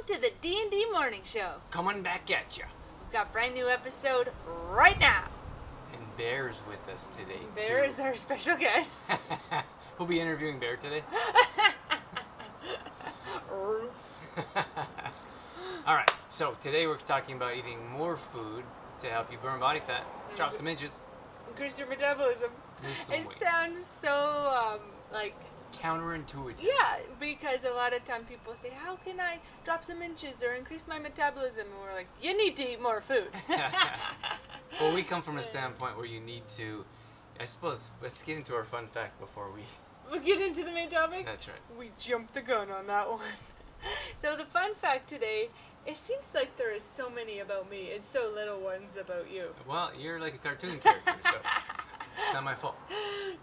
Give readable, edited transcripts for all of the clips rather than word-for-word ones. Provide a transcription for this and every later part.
to the D&D Morning Show. Coming back at ya. We've got a brand new episode right now. And Bear's with us today, Bear too. is our special guest. We'll be interviewing Bear today. Alright, so today we're talking about eating more food to help you burn body fat, drop some inches, Increase your metabolism. lose some It weight. sounds so, Counterintuitive. yeah, because a lot of time people say, how can I drop some inches or increase my metabolism? And we're like, you need to eat more food. Well, we come from a standpoint where you need to, I suppose, let's get into our fun fact before we... We'll get into the main topic. That's right. We jumped the gun on that one. So the fun fact today, it seems like there is so many about me and so little ones about you. Well, you're like a cartoon character, so it's not my fault.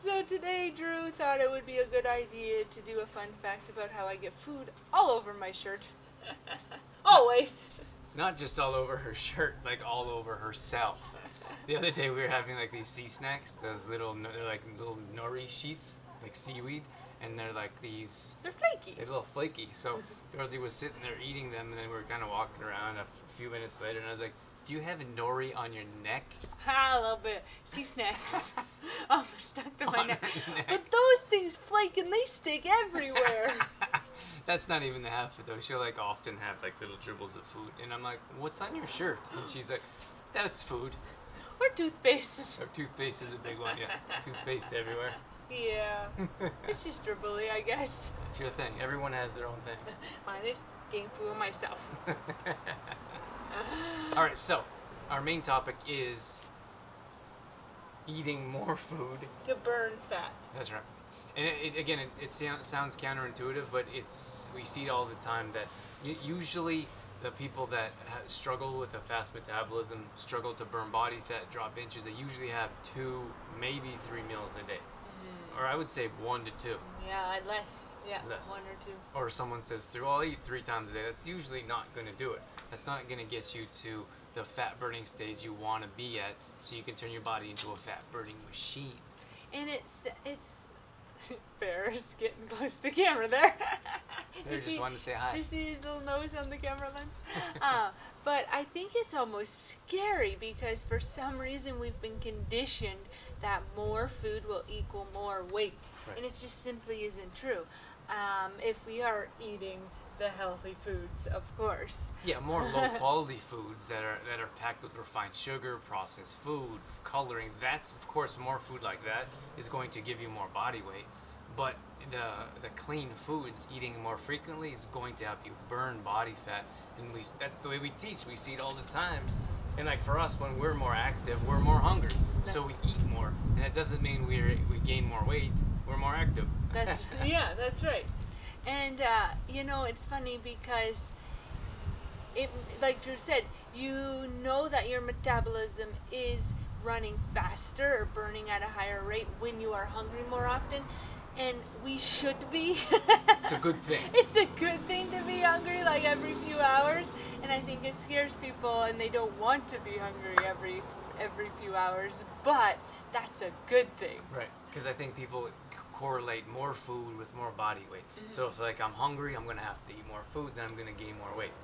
So today Drew thought it would be a good idea to do a fun fact about how I get food all over my shirt. Always. Not just all over her shirt, like all over herself. The other day we were having like these sea snacks, those little, they're like little nori sheets, like seaweed, and they're like these... They're flaky. They're a little flaky. So Dorothy was sitting there eating them, and then we were kind of walking around a few minutes later, and I was like, do you have a nori on your neck? Ha, a little bit. Sea snacks. Oh, they're stuck to my On neck. her neck. But those things flake and they stick everywhere. That's not even the half of it, though. She'll like often have like little dribbles of food, and I'm like, what's on your shirt? And she's like, that's food. Or toothpaste. So toothpaste is a big one, yeah. Toothpaste everywhere. Yeah. It's just dribbly, I guess. It's your thing. Everyone has their own thing. Mine is getting food myself. All right, so our main topic is eating more food. To burn fat. That's right. And it sounds counterintuitive, but we see it all the time that usually the people that struggle with a fast metabolism, struggle to burn body fat, drop inches, they usually have 2, maybe 3 meals a day. Or I would say 1 to 2. Yeah, less. Yeah, Less. 1 or 2. Or someone says, I'll eat 3 times a day. That's usually not going to do it. That's not going to get you to the fat burning stage you want to be at, so you can turn your body into a fat burning machine. And it's Bear is getting close to the camera there. They just wanted to say hi. Did you see his little nose on the camera lens? But I think it's almost scary because for some reason we've been conditioned that more food will equal more weight. Right. And it just simply isn't true. If we are eating the healthy foods, of course. Yeah, more low quality foods that are packed with refined sugar, processed food, coloring. That's of course more food like that is going to give you more body weight. But the clean foods, eating more frequently, is going to help you burn body fat. And that's the way we teach. We see it all the time. And like for us, when we're more active, we're more hungry. So we eat more. And it doesn't mean we gain more weight. We're more active. Yeah, that's right. And it's funny because like Drew said, you know that your metabolism is running faster or burning at a higher rate when you are hungry more often. And we should be. It's a good thing. It's a good thing to be hungry like every few hours. And I think it scares people and they don't want to be hungry every few hours. But that's a good thing. Right, because I think people correlate more food with more body weight. Mm-hmm. So if like I'm hungry, I'm going to have to eat more food, then I'm going to gain more weight.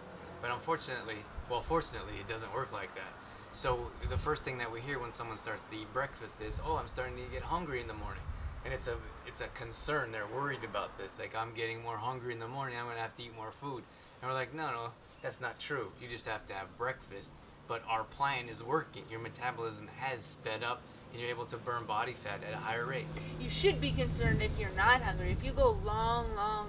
But fortunately, it doesn't work like that. So the first thing that we hear when someone starts to eat breakfast is, I'm starting to get hungry in the morning. And it's a concern. They're worried about this. Like, I'm getting more hungry in the morning, I'm going to have to eat more food. And we're like, no, that's not true. You just have to have breakfast. But our plan is working. Your metabolism has sped up, and you're able to burn body fat at a higher rate. You should be concerned if you're not hungry. If you go long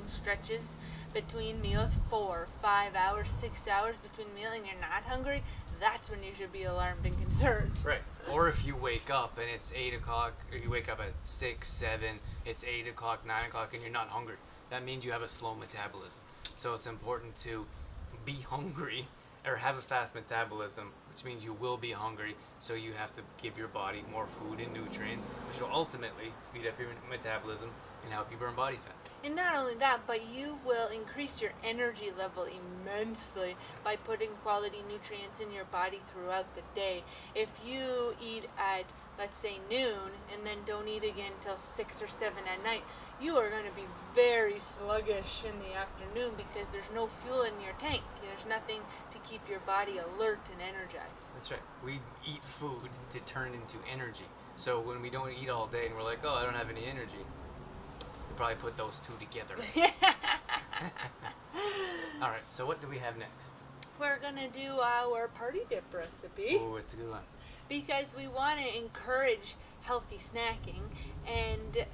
stretches between meals, 4, 5 hours, 6 hours between meals, and you're not hungry, that's when you should be alarmed and concerned. Right. Or if you wake up and it's 8 o'clock, or you wake up at 6, 7, it's 8 o'clock, 9 o'clock, and you're not hungry. That means you have a slow metabolism. So it's important to be hungry or have a fast metabolism, which means you will be hungry, so you have to give your body more food and nutrients, which will ultimately speed up your metabolism and help you burn body fat. And not only that, but you will increase your energy level immensely by putting quality nutrients in your body throughout the day. If you eat at, let's say, noon, and then don't eat again till 6 or 7 at night, you are going to be very sluggish in the afternoon because there's no fuel in your tank. There's nothing to keep your body alert and energized. That's right. We eat food to turn into energy. So when we don't eat all day and we're like, oh, I don't have any energy, we probably put those two together. All right, so what do we have next? We're going to do our party dip recipe. Oh, it's a good one. Because we want to encourage healthy snacking, and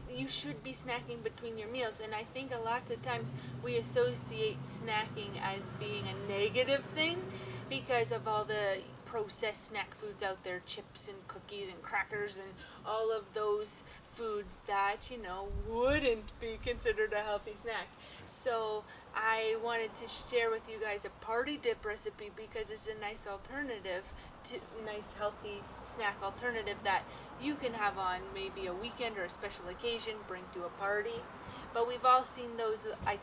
you should be snacking between your meals. And I think a lot of times we associate snacking as being a negative thing because of all the processed snack foods out there, chips and cookies and crackers and all of those foods that, wouldn't be considered a healthy snack. So I wanted to share with you guys a party dip recipe because it's a nice alternative, to nice healthy snack alternative that you can have on maybe a weekend or a special occasion, bring to a party. But we've all seen those, I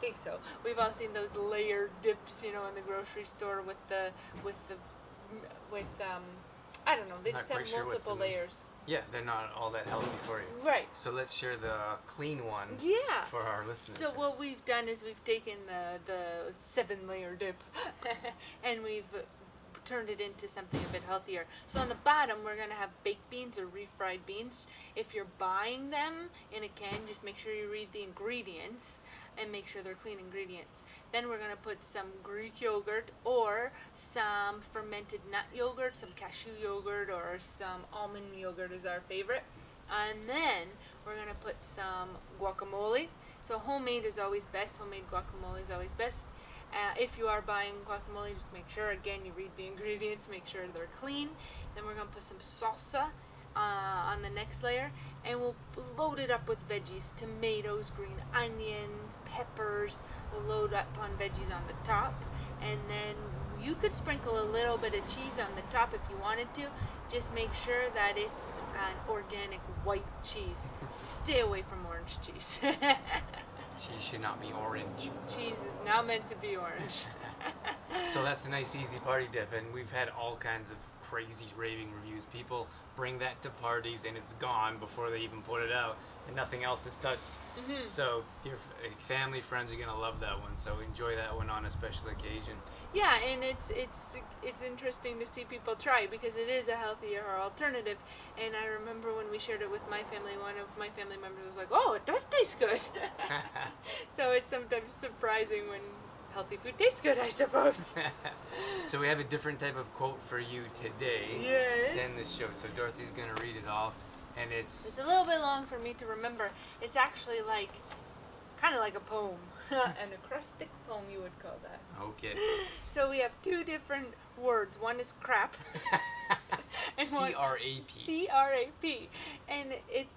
think so, we've all seen those layered dips, in the grocery store with I don't know, they just have multiple layers. Yeah, they're not all that healthy for you. Right. So let's share the clean one for our listeners. So what we've done is we've taken the 7-layer dip and we've turned it into something a bit healthier. So on the bottom we're going to have baked beans or refried beans. If you're buying them in a can, just make sure you read the ingredients and make sure they're clean ingredients. Then we're going to put some Greek yogurt or some fermented nut yogurt, some cashew yogurt, or some almond yogurt is our favorite. And then we're going to put some guacamole. So homemade is always best. Homemade guacamole is always best. If you are buying guacamole, just make sure, again, you read the ingredients, make sure they're clean. Then we're going to put some salsa on the next layer, and we'll load it up with veggies, tomatoes, green onions, peppers. We'll load up on veggies on the top, and then you could sprinkle a little bit of cheese on the top if you wanted to. Just make sure that it's an organic white cheese. Stay away from orange cheese. Cheese should not be orange. Cheese is not meant to be orange. So that's a nice easy party dip, and we've had all kinds of crazy raving reviews. People bring that to parties and it's gone before they even put it out, and nothing else is touched. Mm-hmm. So your family, friends are gonna love that one. So enjoy that one on a special occasion. Yeah, and it's interesting to see people try because it is a healthier alternative. And I remember when we shared it with my family, one of my family members was like, "Oh, it does taste good." So it's sometimes surprising when healthy food tastes good, I suppose. So we have a different type of quote for you today than the show. So Dorothy's going to read it off, and it's a little bit long for me to remember. It's actually kind of like a poem. An acrostic poem, you would call that. Okay. So we have two different words. One is crap. And C-R-A-P. C-R-A-P. And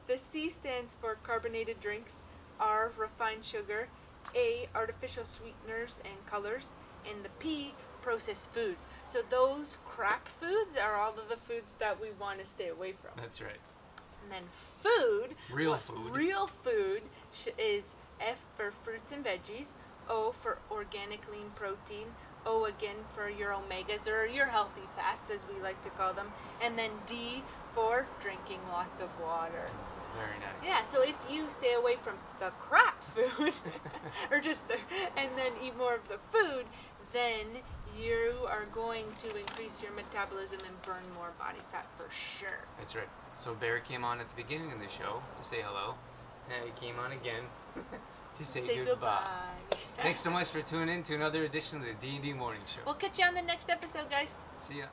the C stands for carbonated drinks, R, refined sugar, A, artificial sweeteners and colors, and the P, processed foods. So those crap foods are all of the foods that we want to stay away from. That's right. And then food. Real food. Real food is F for fruits and veggies, O for organic lean protein, O again for your omegas or your healthy fats as we like to call them, and then D for drinking lots of water. Very nice. Yeah, so if you stay away from the crap food, and then eat more of the food, then you are going to increase your metabolism and burn more body fat for sure. That's right. So Barry came on at the beginning of the show to say hello, and he came on again to say goodbye. Thanks so much for tuning in to another edition of the D&D Morning Show. We'll catch you on the next episode, guys. See ya.